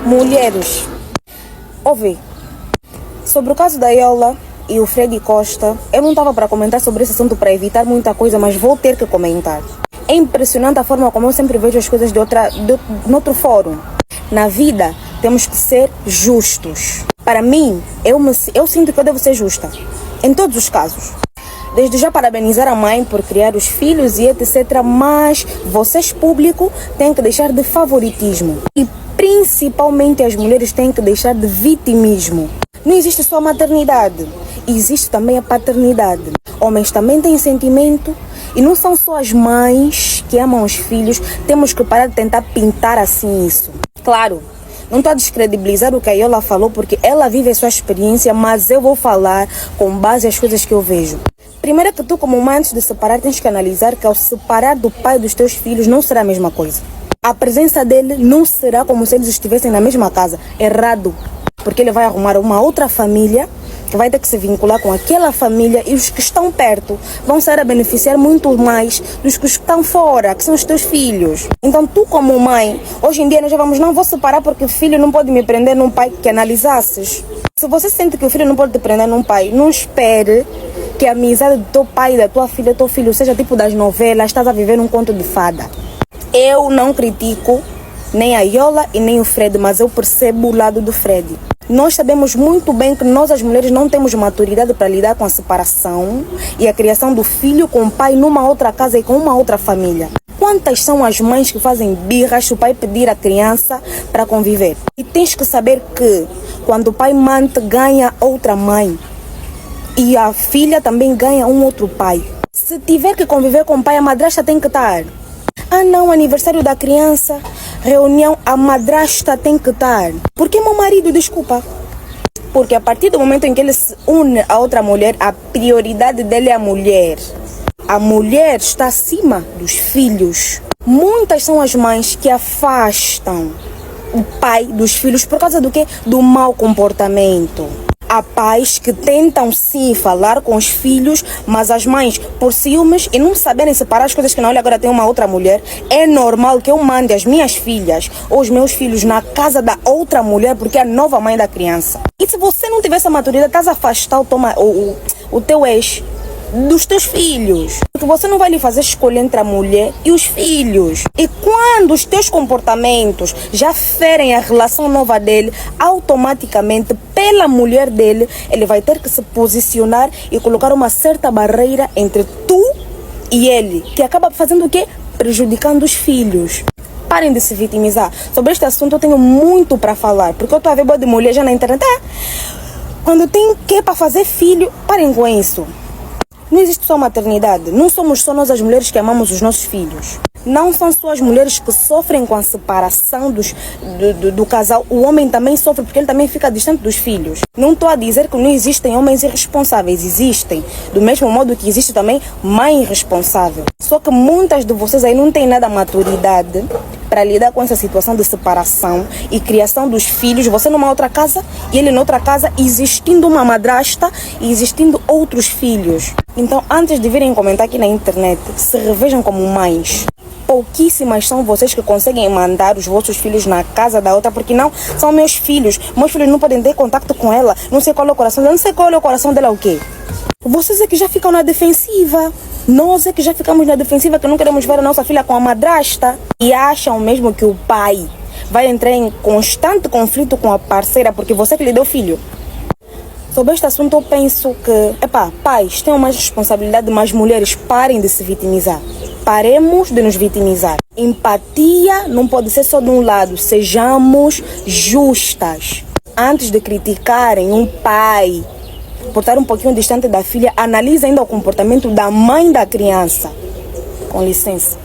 Mulheres, ouve, sobre o caso da Yola e o Freddy Costa, eu não estava para comentar sobre esse assunto para evitar muita coisa, mas vou ter que comentar. É impressionante a forma como eu sempre vejo as coisas de outro fórum. Na vida, temos que ser justos. Para mim, eu sinto que eu devo ser justa, em todos os casos. Desde já parabenizar a mãe por criar os filhos e etc. Mas vocês, público, têm que deixar de favoritismo. E principalmente as mulheres têm que deixar de vitimismo. Não existe só a maternidade, existe também a paternidade. Homens também têm sentimento e não são só as mães que amam os filhos. Temos que parar de tentar pintar assim isso. Claro, não estou a descredibilizar o que a Yola falou porque ela vive a sua experiência, mas eu vou falar com base nas coisas que eu vejo. Primeiro que tu, como mãe, antes de separar, tens que analisar que ao separar do pai dos teus filhos não será a mesma coisa. A presença dele não será como se eles estivessem na mesma casa. Errado. Porque ele vai arrumar uma outra família que vai ter que se vincular com aquela família e os que estão perto vão ser a beneficiar muito mais dos que estão fora, que são os teus filhos. Então tu, como mãe, hoje em dia nós já não vou separar porque o filho não pode me prender num pai que analisasses. Se você sente que o filho não pode te prender num pai, não espere que a amizade do teu pai, da tua filha, do teu filho seja tipo das novelas, estás a viver um conto de fada. Eu não critico nem a Yola e nem o Fred, mas eu percebo o lado do Fred. Nós sabemos muito bem que nós, as mulheres, não temos maturidade para lidar com a separação e a criação do filho com o pai numa outra casa e com uma outra família. Quantas são as mães que fazem birras se o pai pedir a criança para conviver? E tens que saber que quando o pai mante, ganha outra mãe. E a filha também ganha um outro pai. Se tiver que conviver com o pai, a madrasta tem que estar. Ah não, aniversário da criança, reunião, a madrasta tem que estar. Por que meu marido? Desculpa. Porque a partir do momento em que ele se une a outra mulher, a prioridade dele é a mulher. A mulher está acima dos filhos. Muitas são as mães que afastam o pai dos filhos por causa do quê? Do mau comportamento. Há pais que tentam sim falar com os filhos, mas as mães, por ciúmes e não saberem separar as coisas que não, olha, agora tem uma outra mulher, é normal que eu mande as minhas filhas ou os meus filhos na casa da outra mulher porque é a nova mãe da criança. E se você não tiver essa maturidade, estás a afastar o teu ex dos teus filhos. Porque você não vai lhe fazer escolher entre a mulher e os filhos. E quando os teus comportamentos já ferem a relação nova dele, automaticamente, pela mulher dele, ele vai ter que se posicionar e colocar uma certa barreira entre tu e ele, que acaba fazendo o quê? Prejudicando os filhos. Parem de se vitimizar. Sobre este assunto eu tenho muito para falar, porque eu estou a ver boa de mulher já na internet. Quando tem que para fazer filho, parem com isso. Não existe só maternidade. Não somos só nós as mulheres que amamos os nossos filhos. Não são só as mulheres que sofrem com a separação do casal. O homem também sofre porque ele também fica distante dos filhos. Não estou a dizer que não existem homens irresponsáveis. Existem. Do mesmo modo que existe também mãe irresponsável. Só que muitas de vocês aí não têm nada maturidade para lidar com essa situação de separação e criação dos filhos. Você numa outra casa e ele noutra casa, existindo uma madrasta e existindo outros filhos. Então, antes de virem comentar aqui na internet, se revejam como mães. Pouquíssimas são vocês que conseguem mandar os vossos filhos na casa da outra, porque não, são meus filhos. Meus filhos não podem ter contato com ela. Não sei qual é o coração dela. Não sei qual é o coração dela o quê? Vocês é que já ficam na defensiva. Nós é que já ficamos na defensiva, que não queremos ver a nossa filha com a madrasta. E acham mesmo que o pai vai entrar em constante conflito com a parceira porque você que lhe deu filho. Sobre este assunto eu penso que, pais tenham mais responsabilidade, mas mulheres parem de se vitimizar. Paremos de nos vitimizar. Empatia não pode ser só de um lado. Sejamos justas. Antes de criticarem um pai por estar um pouquinho distante da filha, analise ainda o comportamento da mãe da criança. Com licença.